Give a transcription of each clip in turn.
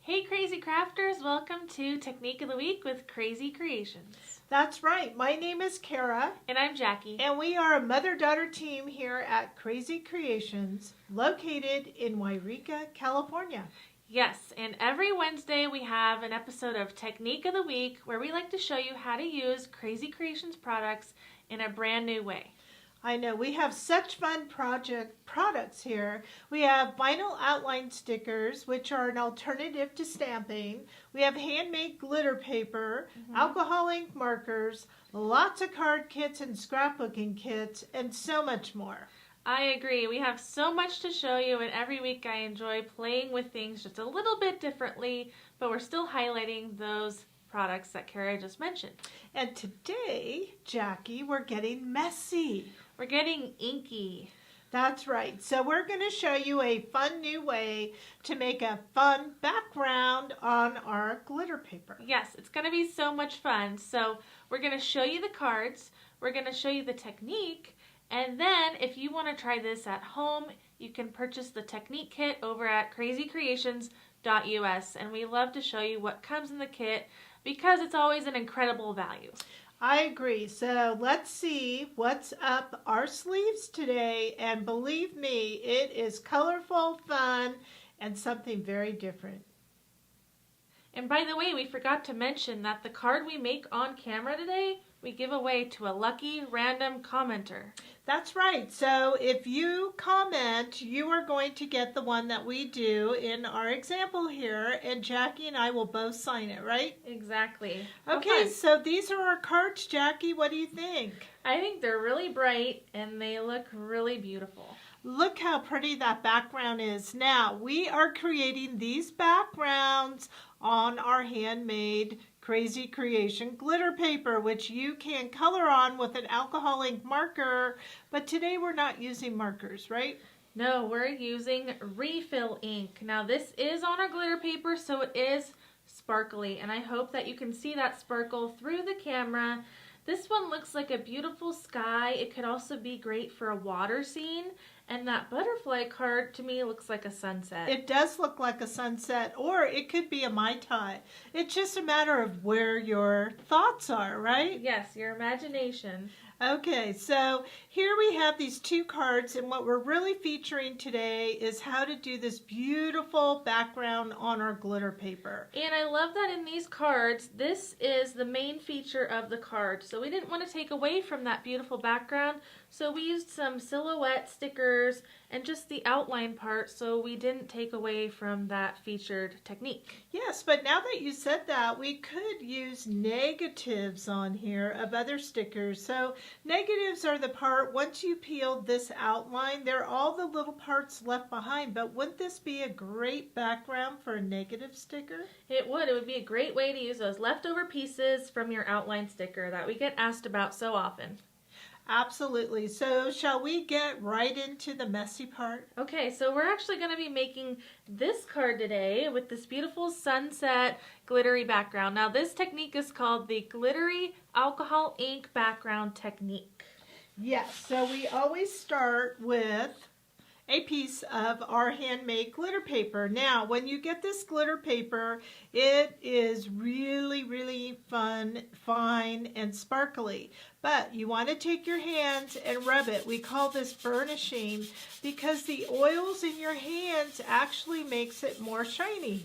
Hey Crazy Crafters, welcome to Technique of the Week with Krazy Kreations. That's right. My name is Kara. And I'm Jackie. And we are a mother-daughter team here at Krazy Kreations, located in Yreka, California. Yes, and every Wednesday we have an episode of Technique of the Week where we like to show you how to use Krazy Kreations products in a brand new way. I know, we have such fun products here. We have vinyl outline stickers, which are an alternative to stamping. We have handmade glitter paper, alcohol ink markers, lots of card kits and scrapbooking kits, and so much more. I agree. We have so much to show you, and every week I enjoy playing with things just a little bit differently, but we're still highlighting those products that Kara just mentioned. And today, Jackie, we're getting messy. We're getting inky. That's right. So we're going to show you a fun new way to make a fun background on our glitter paper. Yes, it's going to be so much fun. So we're going to show you the cards, we're going to show you the technique, and then if you want to try this at home, you can purchase the technique kit over at crazycreations.us, and we love to show you what comes in the kit because it's always an incredible value. I agree. So let's see what's up our sleeves today. And believe me, it is colorful, fun, and something very different. And by the way, we forgot to mention that the card we make on camera today, we give away to a lucky random commenter. That's right. So if you comment, you are going to get the one that we do in our example here, and Jackie and I will both sign it, right? Exactly. Okay, so these are our cards, Jackie. What do you think? I think they're really bright and they look really beautiful. Look how pretty that background is. Now, we are creating these backgrounds on our handmade Krazy Kreation glitter paper, which you can color on with an alcohol ink marker, but today we're not using markers, right? No, we're using refill ink. Now this is on our glitter paper, so it is sparkly, and I hope that you can see that sparkle through the camera. This one looks like a beautiful sky. It could also be great for a water scene. And that butterfly card to me looks like a sunset. It does look like a sunset, or it could be a Mai Tai. It's just a matter of where your thoughts are, right? Yes, your imagination. Okay, so here we have these two cards, and what we're really featuring today is how to do this beautiful background on our glitter paper. And I love that in these cards, this is the main feature of the card. So we didn't want to take away from that beautiful background, so we used some silhouette stickers and just the outline part, so we didn't take away from that featured technique. Yes, but now that you said that, we could use negatives on here of other stickers. So negatives are the part, once you peel this outline, they're all the little parts left behind. But wouldn't this be a great background for a negative sticker? It would. It would be a great way to use those leftover pieces from your outline sticker that we get asked about so often. Absolutely. So shall we get right into the messy part? Okay, so we're actually going to be making this card today with this beautiful sunset glittery background. Now this technique is called the Glittery Alcohol Ink Background Technique. Yes, so we always start with a piece of our handmade glitter paper. Now, when you get this glitter paper, it is really, really fun, fine, and sparkly. But you want to take your hands and rub it. We call this burnishing because the oils in your hands actually makes it more shiny.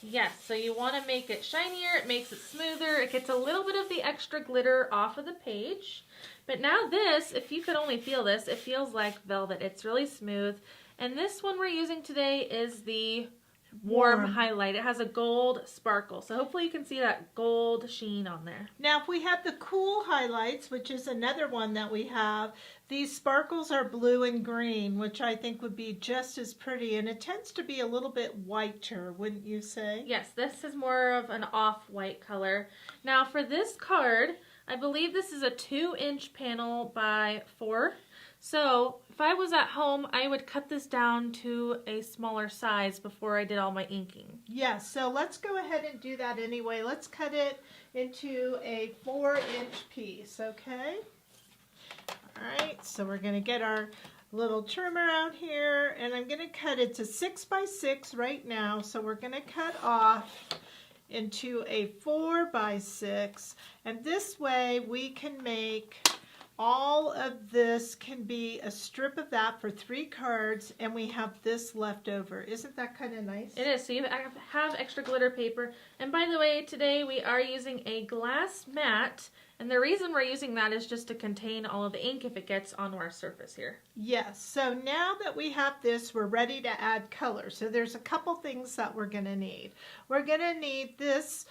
Yes, so you want to make it shinier, it makes it smoother, it gets a little bit of the extra glitter off of the page. But now this, if you could only feel this, it feels like velvet. It's really smooth. And this one we're using today is the warm highlight. It has a gold sparkle. So hopefully you can see that gold sheen on there. Now if we have the cool highlights, which is another one that we have, these sparkles are blue and green, which I think would be just as pretty. And it tends to be a little bit whiter, wouldn't you say? Yes, this is more of an off-white color. Now for this card, I believe this is a 2-inch panel by 4. So if I was at home, I would cut this down to a smaller size before I did all my inking. Yes, so let's go ahead and do that anyway. Let's cut it into a 4-inch piece, okay? All right, so we're going to get our little trimmer out here, and I'm going to cut it to 6 by 6 right now. So we're going to cut off into a 4 by 6, and this way we can make all of this can be a strip of that for 3 cards, and we have this left over. Isn't that kind of nice? It is. So you have extra glitter paper. And by the way, today we are using a glass mat. And the reason we're using that is just to contain all of the ink if it gets onto our surface here. Yes. So now that we have this, we're ready to add color. So there's a couple things that we're going to need. We're going to need this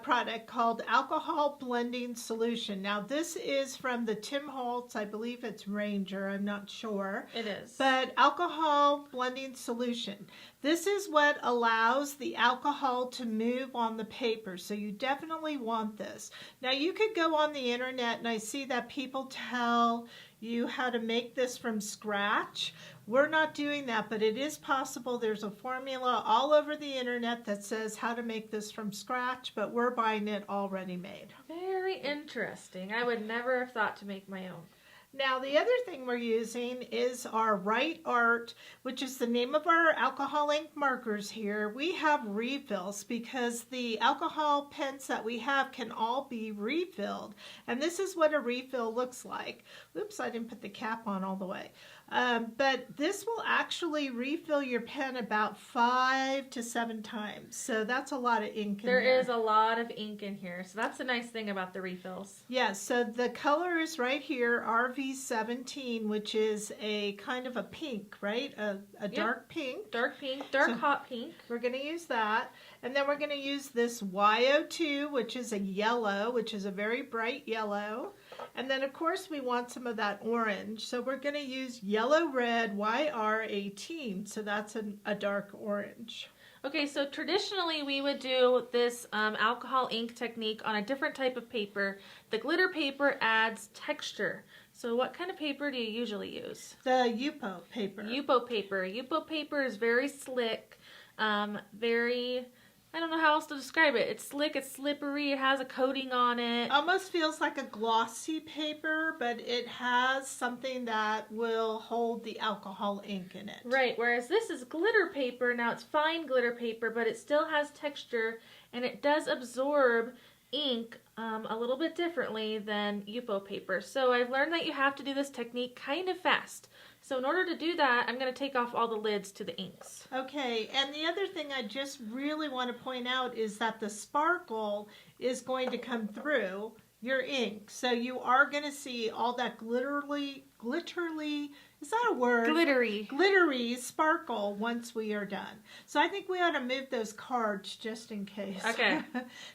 product called Alcohol Blending Solution. Now this is from the Tim Holtz. I believe it's Ranger. I'm not sure. It is. But Alcohol Blending Solution. This is what allows the alcohol to move on the paper. So you definitely want this. Now you could go on the internet, and I see that people tell you how to make this from scratch. We're not doing that, but it is possible. There's a formula all over the internet that says how to make this from scratch, but we're buying it already made. Very interesting. I would never have thought to make my own. Now the other thing we're using is our Rite Art, which is the name of our alcohol ink markers here. We have refills because the alcohol pens that we have can all be refilled. And this is what a refill looks like. Oops, I didn't put the cap on all the way. But this will actually refill your pen about 5 to 7 times. So that's a lot of ink in there. There is a lot of ink in here. So that's the nice thing about the refills. Yeah, so the color is right here, RV17, which is a kind of a pink, right? A dark pink. Dark pink, dark hot pink. We're going to use that. And then we're going to use this YO2, which is a yellow, which is a very bright yellow. And then, of course, we want some of that orange. So we're going to use yellow red YR18. So that's a dark orange. Okay, so traditionally we would do this alcohol ink technique on a different type of paper. The glitter paper adds texture. So what kind of paper do you usually use? The Yupo paper. Yupo paper. Yupo paper is very slick, I don't know how else to describe it. It's slick, it's slippery, it has a coating on it. Almost feels like a glossy paper, but it has something that will hold the alcohol ink in it. Right, whereas this is glitter paper. Now it's fine glitter paper, but it still has texture, and it does absorb ink a little bit differently than Yupo paper. So I've learned that you have to do this technique kind of fast. So in order to do that, I'm going to take off all the lids to the inks. Okay, and the other thing I just really want to point out is that the sparkle is going to come through your ink. So you are going to see all that glittery, is that a word? Glittery sparkle once we are done. So I think we ought to move those cards just in case. Okay.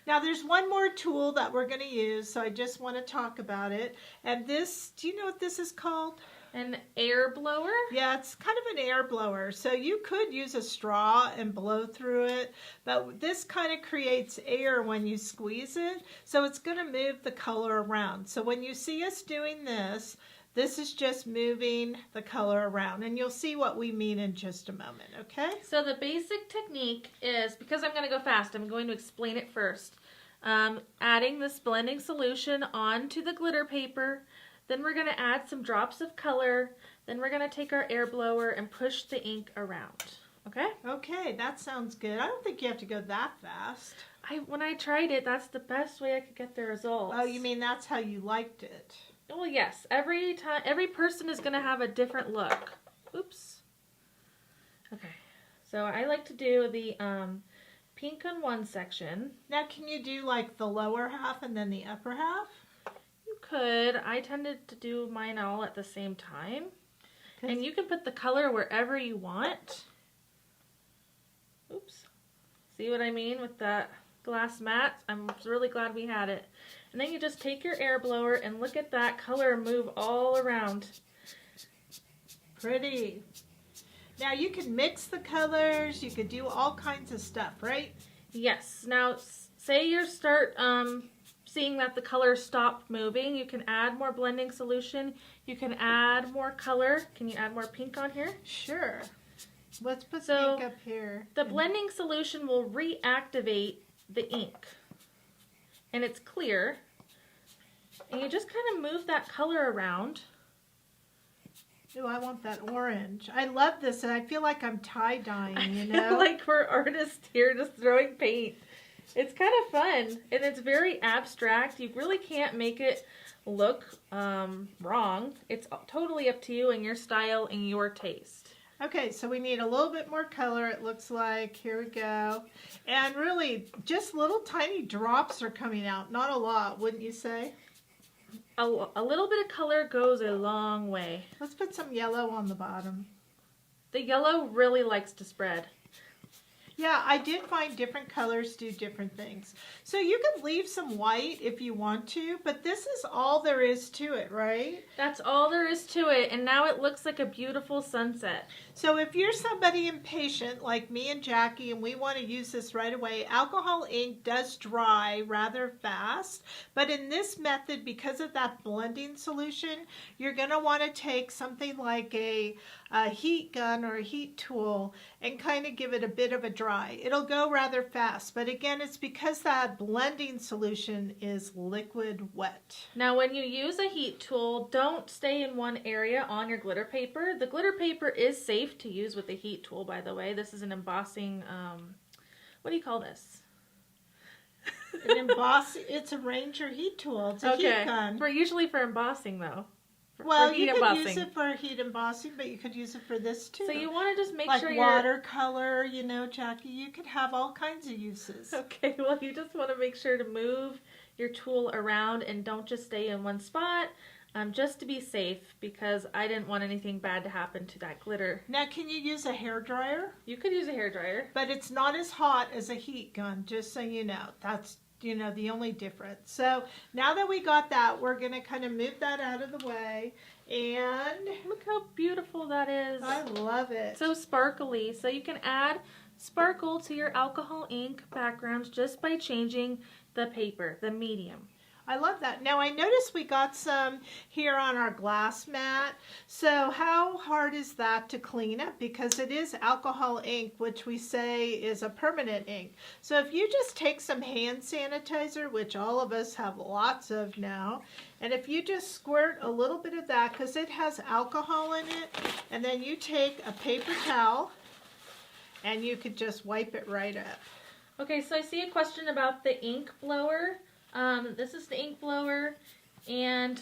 Now there's one more tool that we're going to use, so I just want to talk about it. And this, do you know what this is called? An air blower? Yeah, it's kind of an air blower. So you could use a straw and blow through it, but this kind of creates air when you squeeze it. So it's going to move the color around. So when you see us doing this, this is just moving the color around, and you'll see what we mean in just a moment, okay? So the basic technique is, because I'm going to go fast, I'm going to explain it first. Adding this blending solution onto the glitter paper. Then we're going to add some drops of color. Then we're going to take our air blower and push the ink around. Okay? Okay, that sounds good. I don't think you have to go that fast. When I tried it, that's the best way I could get the results. Oh, you mean that's how you liked it? Well, yes. Every person is going to have a different look. Oops. Okay. So I like to do the pink on one section. Now, can you do like the lower half and then the upper half? Could. I tended to do mine all at the same time. And you can put the color wherever you want. Oops. See what I mean with that glass mat? I'm really glad we had it. And then you just take your air blower and look at that color move all around. Pretty. Now you can mix the colors. You could do all kinds of stuff, right? Yes. Now say you start seeing that the colors stop moving, you can add more blending solution. You can add more color. Can you add more pink on here? Sure. Let's put pink up here. The blending solution will reactivate the ink. And it's clear. And you just kind of move that color around. Oh, I want that orange. I love this, and I feel like I'm tie-dyeing, you know? Like we're artists here just throwing paint. It's kind of fun, and it's very abstract. You really can't make it look wrong. It's totally up to you and your style and your taste. Okay, so we need a little bit more color, it looks like. Here we go. And really, just little tiny drops are coming out. Not a lot, wouldn't you say? A little bit of color goes a long way. Let's put some yellow on the bottom. The yellow really likes to spread. Yeah, I did find different colors do different things. So you could leave some white if you want to, but this is all there is to it, right? That's all there is to it, and now it looks like a beautiful sunset. So if you're somebody impatient like me and Jackie and we want to use this right away, alcohol ink does dry rather fast, but in this method, because of that blending solution, you're going to want to take something like a heat gun or a heat tool and kind of give it a bit of a dry. It'll go rather fast, but again, it's because that blending solution is liquid wet. Now when you use a heat tool, don't stay in one area on your glitter paper. The glitter paper is safe to use with a heat tool, by the way. This is an embossing, what do you call this? An embossing, it's a Ranger heat tool. It's a heat gun. Usually for embossing though. Well, you could use it for heat embossing, but you could use it for this too. So you want to just make sure you're... Like watercolor, you know, Jackie, you could have all kinds of uses. Okay, well you just want to make sure to move your tool around and don't just stay in one spot, just to be safe, because I didn't want anything bad to happen to that glitter. Now, can you use a hairdryer? You could use a hairdryer. But it's not as hot as a heat gun, just so you know. That's, you know, the only difference. So now that we got that, we're going to kind of move that out of the way. And look how beautiful that is. I love it. So sparkly. So you can add sparkle to your alcohol ink backgrounds just by changing the paper, the medium. I love that. Now I noticed we got some here on our glass mat. So how hard is that to clean up? Because it is alcohol ink, which we say is a permanent ink. So if you just take some hand sanitizer, which all of us have lots of now, and if you just squirt a little bit of that, because it has alcohol in it, and then you take a paper towel and you could just wipe it right up. Okay, so I see a question about the ink blower. This is the ink blower, and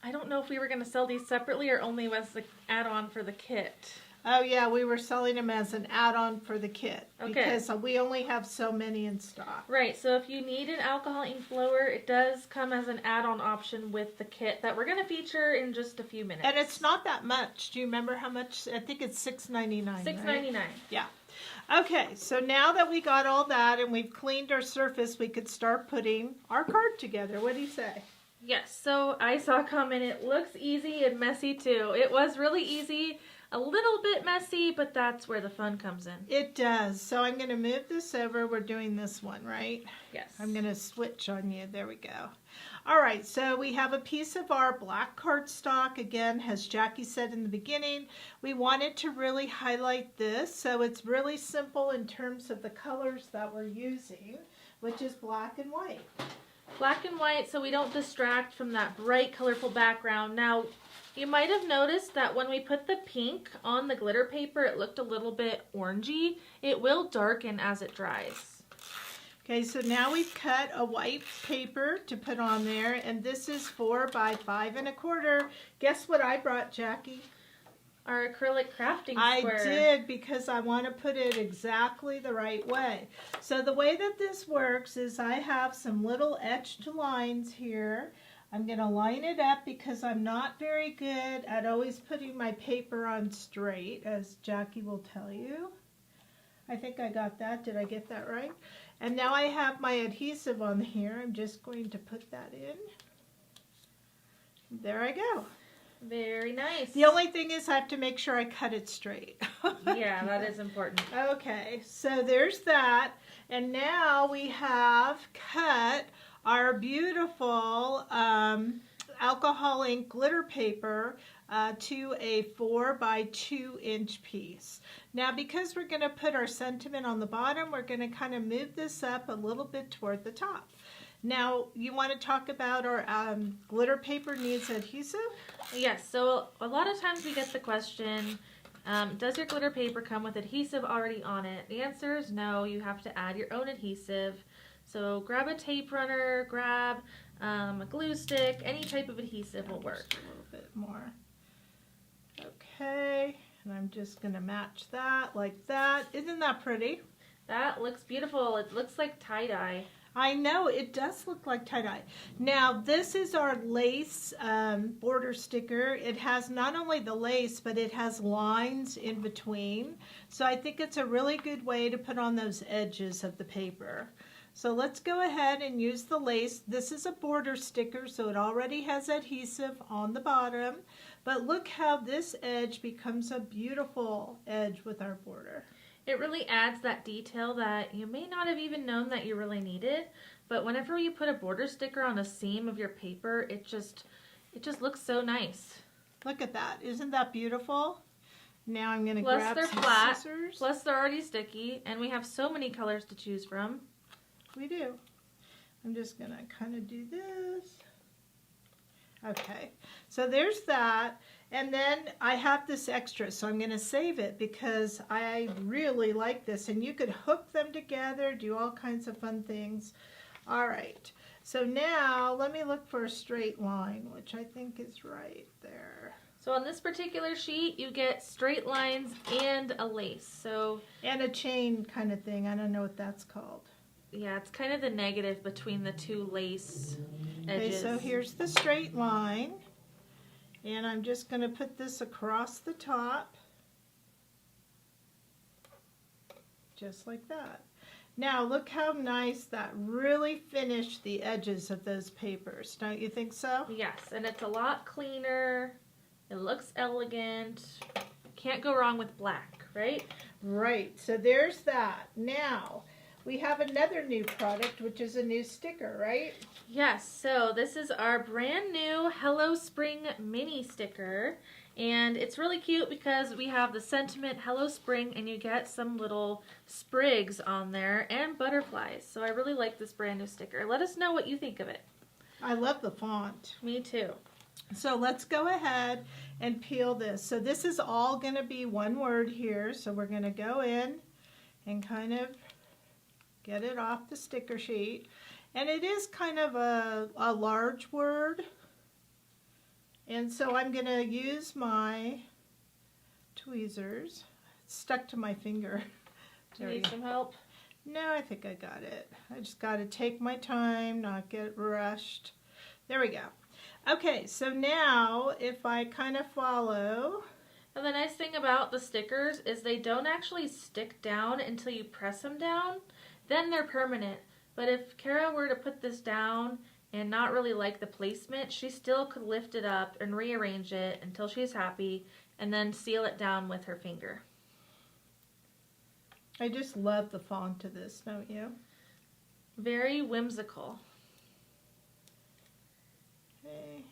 I don't know if we were going to sell these separately or only as the add-on for the kit. Oh yeah, we were selling them as an add-on for the kit. Okay. Because we only have so many in stock. Right, so if you need an alcohol ink blower, it does come as an add-on option with the kit that we're going to feature in just a few minutes. And it's not that much. Do you remember how much? I think it's $6.99. $6.99. Right? Yeah. Okay, so now that we got all that and we've cleaned our surface, we could start putting our card together. What do you say? Yes, so I saw a comment, it looks easy and messy too. It was really easy, a little bit messy, but that's where the fun comes in. It does. So I'm going to move this over. We're doing this one, right? Yes. I'm going to switch on you. There we go. All right, so we have a piece of our black cardstock. Again, as Jackie said in the beginning, we wanted to really highlight this, so it's really simple in terms of the colors that we're using, which is black and white. Black and white, so we don't distract from that bright, colorful background. Now, you might have noticed that when we put the pink on the glitter paper, it looked a little bit orangey. It will darken as it dries. Okay, so now we've cut a white paper to put on there, and this is 4 by 5 1/4. Guess what I brought, Jackie? Our acrylic crafting square. I did, because I want to put it exactly the right way. So the way that this works is I have some little etched lines here. I'm going to line it up because I'm not very good at always putting my paper on straight, as Jackie will tell you. I think I got that. Did I get that right? And now I have my adhesive on here. I'm just going to put that in. There I go. Very nice. The only thing is I have to make sure I cut it straight. Yeah, that is important. Okay, so there's that. And now we have cut our beautiful alcohol ink glitter paper to a 4 by 2 inch piece. Now, because we're going to put our sentiment on the bottom, we're going to kind of move this up a little bit toward the top. Now, you want to talk about our glitter paper needs adhesive? Yes, so a lot of times we get the question, does your glitter paper come with adhesive already on it? The answer is no, you have to add your own adhesive. So grab a tape runner, grab a glue stick, any type of adhesive will work. Just a little bit more. Okay, and I'm just going to match that like that. Isn't that pretty? That looks beautiful. It looks like tie-dye. I know, it does look like tie-dye. Now, this is our lace border sticker. It has not only the lace, but it has lines in between. So I think it's a really good way to put on those edges of the paper. So let's go ahead and use the lace. This is a border sticker, so it already has adhesive on the bottom. But look how this edge becomes a beautiful edge with our border. It really adds that detail that you may not have even known that you really needed, but whenever you put a border sticker on a seam of your paper, it just looks so nice. Look at that. Isn't that beautiful? Now I'm going to Plus grab they're some flat, scissors. plus they're already sticky, and we have so many colors to choose from. We do. I'm just going to kind of do this. Okay, so there's that. And then I have this extra, so I'm going to save it because I really like this. And you could hook them together, do all kinds of fun things. All right, so now let me look for a straight line, which I think is right there. So on this particular sheet, you get straight lines and a lace. And a chain kind of thing. I don't know what that's called. Yeah, it's kind of the negative between the two lace edges. Okay, so here's the straight line. And I'm just going to put this across the top. Just like that. Now look how nice that really finished the edges of those papers. Don't you think so? Yes, and it's a lot cleaner. It looks elegant. Can't go wrong with black, right? Right, so there's that. Now, we have another new product, which is a new sticker, right? Yes, so this is our brand new Hello Spring mini sticker. And it's really cute because we have the sentiment Hello Spring and you get some little sprigs on there and butterflies. So I really like this brand new sticker. Let us know what you think of it. I love the font. Me too. So let's go ahead and peel this. So this is all going to be one word here. So we're going to go in and kind of get it off the sticker sheet. And it is kind of a large word. And so I'm going to use my tweezers. It's stuck to my finger. Do you need some help? No, I think I got it. I just got to take my time, not get rushed. There we go. Okay, so now if I kind of follow. And the nice thing about the stickers is they don't actually stick down until you press them down. Then they're permanent. But if Kara were to put this down and not really like the placement, she still could lift it up and rearrange it until she's happy and then seal it down with her finger. I just love the font of this, don't you? Very whimsical. Okay.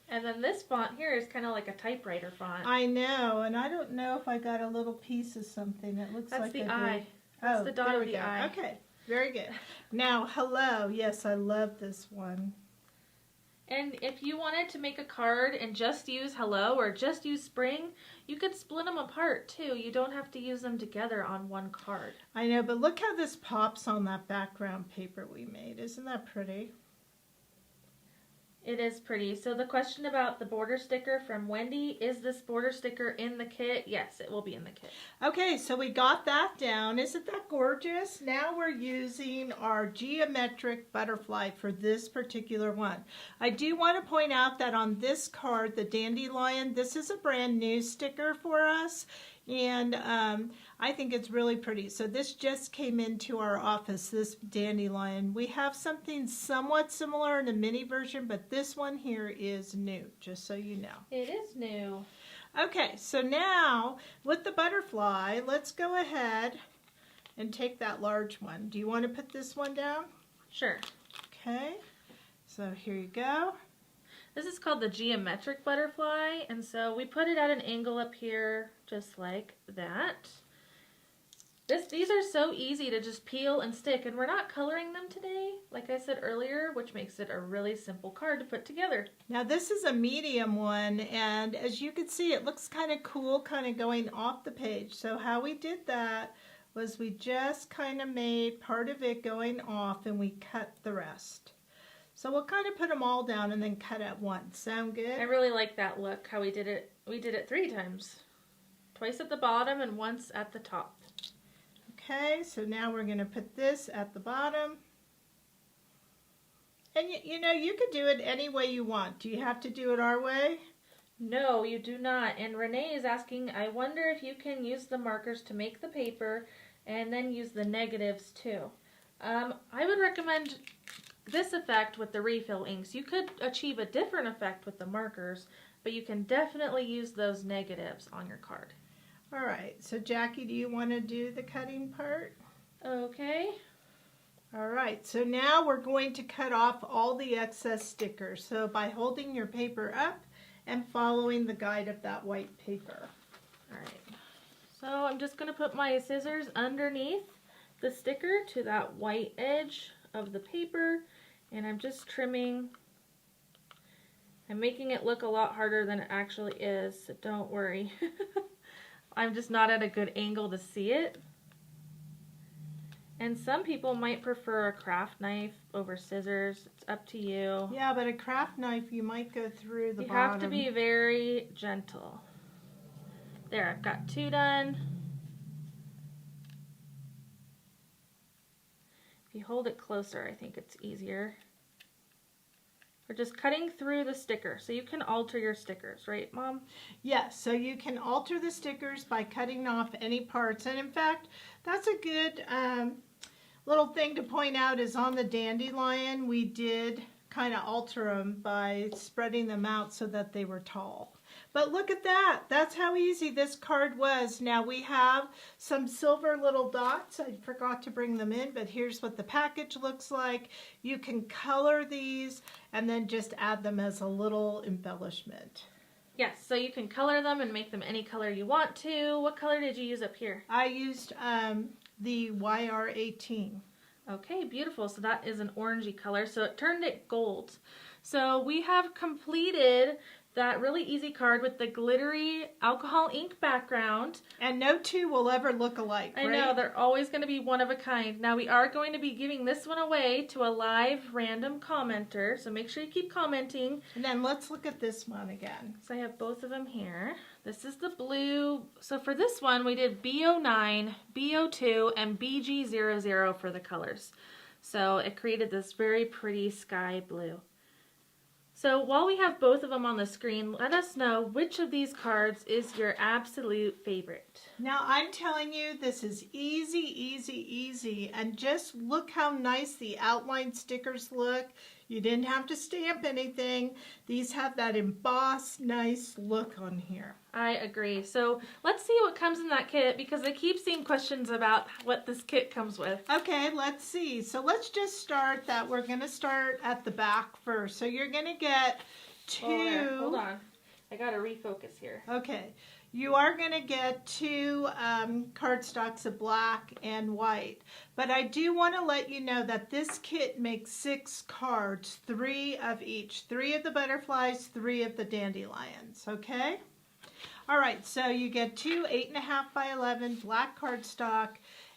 And then this font here is kind of like a typewriter font. I know, and I don't know if I got a little piece of something. It looks That's like the a eye. That's the dot there of we the go. eye. Okay, very good. Now, hello. Yes, I love this one. And if you wanted to make a card and just use hello or just use spring, you could split them apart too. You don't have to use them together on one card. I know, but look how this pops on that background paper we made. Isn't that pretty? It is pretty. So the question about the border sticker from Wendy, is this border sticker in the kit? Yes, it will be in the kit. Okay, so we got that down. Isn't that gorgeous? Now we're using our geometric butterfly for this particular one. I do want to point out that on this card, the Dandelion, this is a brand new sticker for us. And I think it's really pretty. So this just came into our office, this Dandelion. We have something somewhat similar in a mini version, but this one here is new, just so you know. It is new. Okay, so now with the butterfly, let's go ahead and take that large one. Do you want to put this one down? Sure. Okay, so here you go. This is called the geometric butterfly, and so we put it at an angle up here, just like that. These are so easy to just peel and stick, and we're not coloring them today, like I said earlier, which makes it a really simple card to put together. Now this is a medium one, and as you can see, it looks kind of cool, kind of going off the page. So how we did that was we just kind of made part of it going off, and we cut the rest. So we'll kind of put them all down and then cut at once. Sound good? I really like that look, how we did it. We did it 3 times. Twice at the bottom and once at the top. Okay, so now we're going to put this at the bottom. And you know, you could do it any way you want. Do you have to do it our way? No, you do not. And Renee is asking, I wonder if you can use the markers to make the paper and then use the negatives too. I would recommend this effect with the refill inks. You could achieve a different effect with the markers, but you can definitely use those negatives on your card. All right, so Jackie, do you want to do the cutting part? Okay. All right, so now we're going to cut off all the excess stickers. So by holding your paper up and following the guide of that white paper. All right. So I'm just going to put my scissors underneath the sticker to that white edge of the paper, and I'm just trimming. I'm making it look a lot harder than it actually is, so don't worry. I'm just not at a good angle to see it. And some people might prefer a craft knife over scissors. It's up to you. Yeah, but a craft knife, you might go through the bottom. You have to be very gentle. There, I've got 2 done. If you hold it closer, I think it's easier. We're just cutting through the sticker, so you can alter your stickers, right, Mom? Yes, so you can alter the stickers by cutting off any parts. And in fact, that's a good little thing to point out is on the Dandelion, we did kind of alter them by spreading them out so that they were tall. But look at that. That's how easy this card was. Now we have some silver little dots. I forgot to bring them in, but here's what the package looks like. You can color these and then just add them as a little embellishment. Yes, so you can color them and make them any color you want to. What color did you use up here? I used the YR18. Okay, beautiful. So that is an orangey color, so it turned it gold. So we have completed that really easy card with the glittery alcohol ink background. And no two will ever look alike, right? I know, they're always going to be one of a kind. Now we are going to be giving this one away to a live random commenter, so make sure you keep commenting. And then let's look at this one again. So I have both of them here. This is the blue. So for this one, we did B09, B02, and BG00 for the colors. So it created this very pretty sky blue. So while we have both of them on the screen, let us know which of these cards is your absolute favorite. Now I'm telling you, this is easy, easy, easy. And just look how nice the outline stickers look. You didn't have to stamp anything. These have that embossed, nice look on here. I agree. So let's see what comes in that kit, because I keep seeing questions about what this kit comes with. Okay, let's see. So let's just start that. We're going to start at the back first. So you're going to get 2. Hold on. I got to refocus here. Okay. You are going to get 2 cardstocks of black and white. But I do want to let you know that this kit makes 6 cards, 3 of each. 3 of the butterflies, 3 of the dandelions, okay? All right, so you get 2 8.5 by 11 black cardstock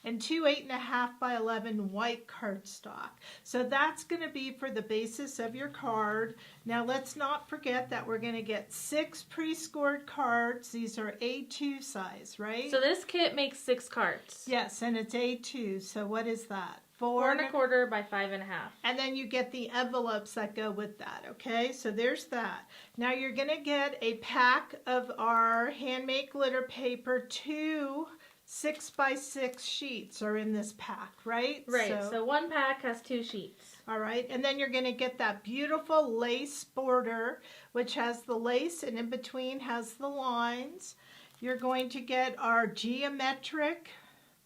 and 2 8.5 by 11 white cardstock. So that's going to be for the basis of your card. Now let's not forget that we're going to get 6 pre-scored cards. These are A2 size, right? So this kit makes 6 cards. Yes, and it's A2. So what is that? 4 1/4 by 5 1/2. And then you get the envelopes that go with that, okay? So there's that. Now you're going to get a pack of our handmade glitter paper. 2 6 by 6 sheets are in this pack, right? Right, so 1 pack has 2 sheets. All right, and then you're going to get that beautiful lace border, which has the lace and in between has the lines. You're going to get our geometric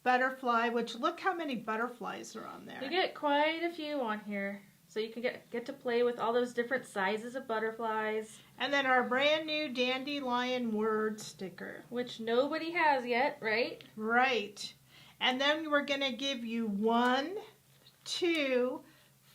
butterfly, which look how many butterflies are on there. You get quite a few on here. So you can get to play with all those different sizes of butterflies. And then our brand new Dandelion word sticker. Which nobody has yet, right? Right. And then we're going to give you 1, 2,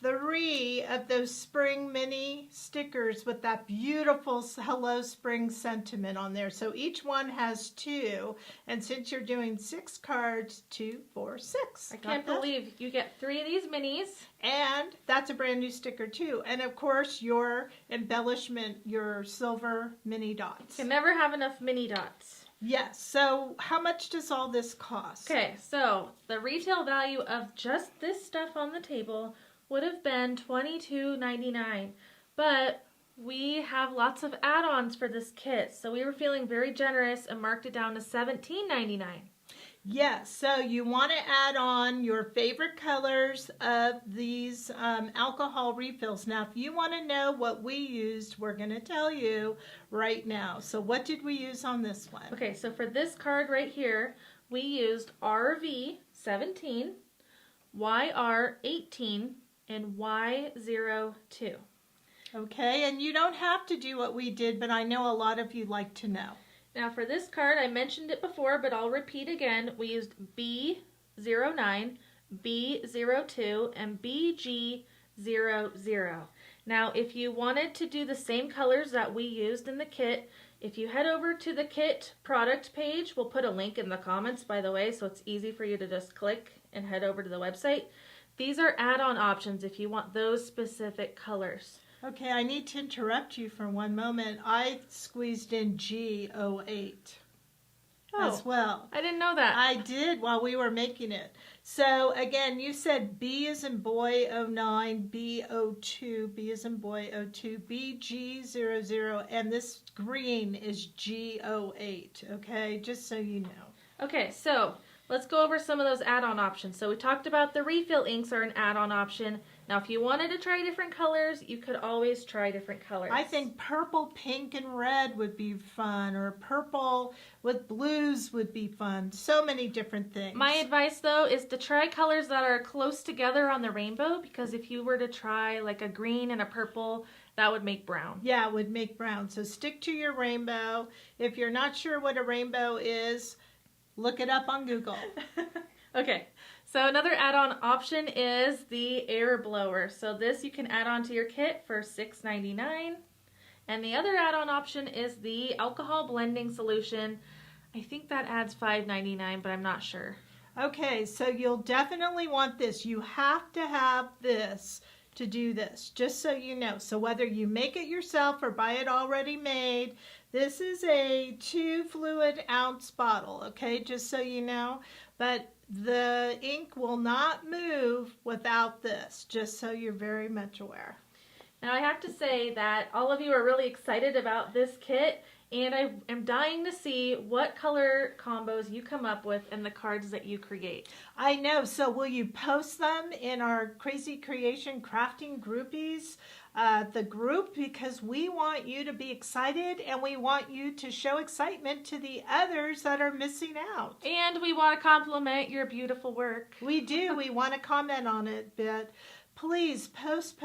3 of those spring mini stickers with that beautiful Hello Spring sentiment on there. So each one has 2. And since you're doing 6 cards, 2, 4, 6. I can't believe you get 3 of these minis. And that's a brand new sticker too. And of course your embellishment, your silver mini dots. You can never have enough mini dots. Yes. So how much does all this cost? Okay, so the retail value of just this stuff on the table would have been $22.99, but we have lots of add-ons for this kit, so we were feeling very generous and marked it down to $17.99. Yes, so you want to add on your favorite colors of these alcohol refills. Now, if you want to know what we used, we're going to tell you right now. So what did we use on this one? Okay, so for this card right here, we used RV 17, YR 18, and Y02. Okay, and you don't have to do what we did, but I know a lot of you like to know. Now for this card, I mentioned it before, but I'll repeat again. We used B09, B02, and BG00. Now if you wanted to do the same colors that we used in the kit, if you head over to the kit product page, we'll put a link in the comments, by the way, so it's easy for you to just click and head over to the website. These are add-on options if you want those specific colors. Okay, I need to interrupt you for one moment. I squeezed in G08 as well. I didn't know that. I did while we were making it. So again, you said B as in boy 09, B02, B as in boy 02, BG00, and this green is G08, okay? Just so you know. Okay, so let's go over some of those add-on options. So we talked about the refill inks are an add-on option. Now if you wanted to try different colors, you could always try different colors. I think purple, pink, and red would be fun, or purple with blues would be fun. So many different things. My advice though is to try colors that are close together on the rainbow, because if you were to try like a green and a purple, that would make brown. Yeah, it would make brown. So stick to your rainbow. If you're not sure what a rainbow is, look it up on Google. Okay, so another add-on option is the air blower. So this you can add on to your kit for $6.99. And the other add-on option is the alcohol blending solution. I think that adds $5.99, but I'm not sure. Okay, so you'll definitely want this. You have to have this to do this, just so you know. So whether you make it yourself or buy it already made, this is a 2 fluid ounce bottle, okay, just so you know. But the ink will not move without this, just so you're very much aware. Now I have to say that all of you are really excited about this kit, and I am dying to see what color combos you come up with and the cards that you create. I know, so will you post them in our Krazy Kreation crafting groupies, the group, because we want you to be excited and we want you to show excitement to the others that are missing out. And we want to compliment your beautiful work. We do. We want to comment on it, but please post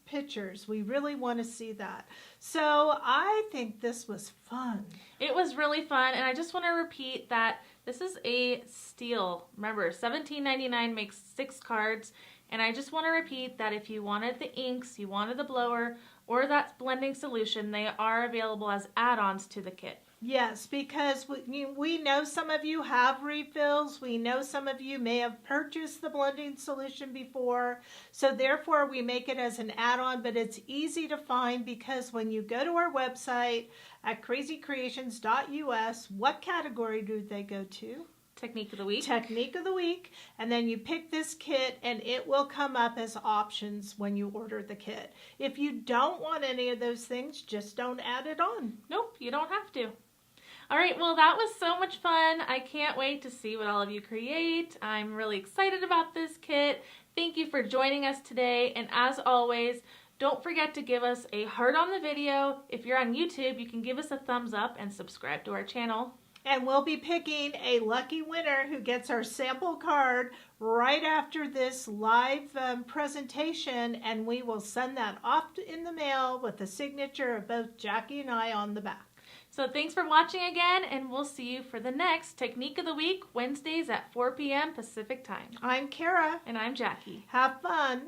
pictures. We really want to see that. So I think this was fun. It was really fun, and I just want to repeat that this is a steal. Remember, $17.99 makes 6 cards, and I just want to repeat that if you wanted the inks, you wanted the blower, or that blending solution, they are available as add-ons to the kit. Yes, because we know some of you have refills. We know some of you may have purchased the blending solution before. So therefore, we make it as an add-on, but it's easy to find because when you go to our website at krazycreations.us, what category do they go to? Technique of the week. Technique of the week. And then you pick this kit and it will come up as options when you order the kit. If you don't want any of those things, just don't add it on. Nope, you don't have to. All right, well, that was so much fun. I can't wait to see what all of you create. I'm really excited about this kit. Thank you for joining us today. And as always, don't forget to give us a heart on the video. If you're on YouTube, you can give us a thumbs up and subscribe to our channel. And we'll be picking a lucky winner who gets our sample card right after this live presentation, and we will send that off in the mail with the signature of both Jackie and I on the back. So thanks for watching again, and we'll see you for the next Technique of the Week, Wednesdays at 4 p.m. Pacific Time. I'm Kara. And I'm Jackie. Have fun.